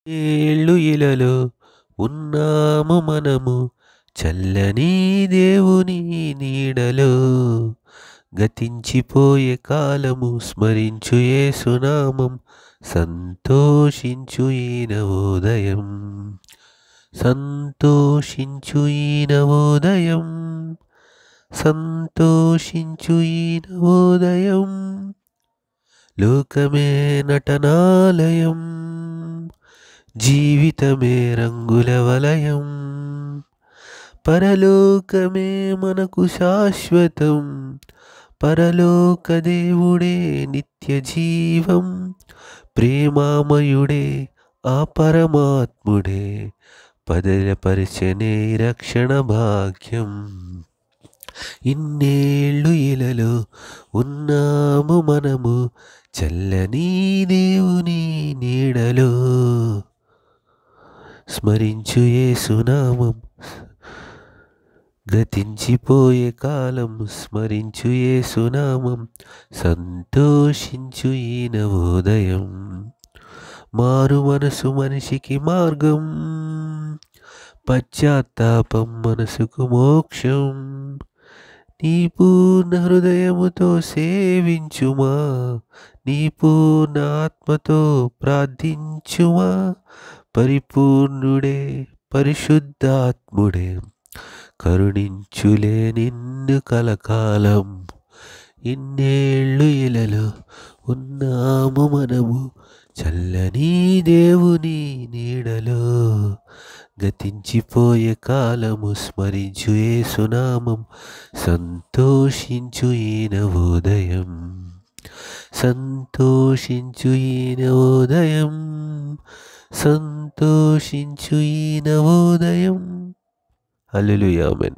ఏళ్ళు ఇలలో ఉన్నాము మనము చల్లని దేవుని నీడలో. గతించిపోయే కాలము స్మరించు యేసునామం, సంతోషించు ఈ నవోదయం. సంతోషించు ఈ నవోదయం, సంతోషించు ఈ నవోదయం. లోకమే నటనాలయం, జీవితమే రంగుల వలయం. పరలోకమే మనకు శాశ్వతం, పరలోక దేవుడే నిత్య జీవం. ప్రేమామయుడే ఆ పరమాత్ముడే, పదలపరిచనే రక్షణ భాగ్యం. ఇన్నేళ్ళు ఇలలో ఉన్నాము మనము చల్లని దేవుని నీడలో. స్మరించు యేసునామం, గతించిపోయే కాలం స్మరించు యేసునామం, సంతోషించు ఈ నవోదయం. మారు మనసు మనిషికి మార్గం, పశ్చాత్తాపం మనసుకు మోక్షం. నీ పూర్ణ హృదయముతో సేవించుమా, నీ పూర్ణ ఆత్మతో ప్రార్థించుమా. పరిపూర్ణుడే పరిశుద్ధాత్ముడే, కరుణించులే నిన్ను కలకాలం. ఇన్నేళ్ళు ఇలలో ఉన్నాము మనము చల్లని దేవుని నీడలో. గతించిపోయే కాలము స్మరించు యేసునామం, సంతోషించు ఈ నవోదయం. సంతోషించు ఈ నవోదయం, సంతోషించు ఈ నవోదయం. హల్లెలూయా, ఆమేన్.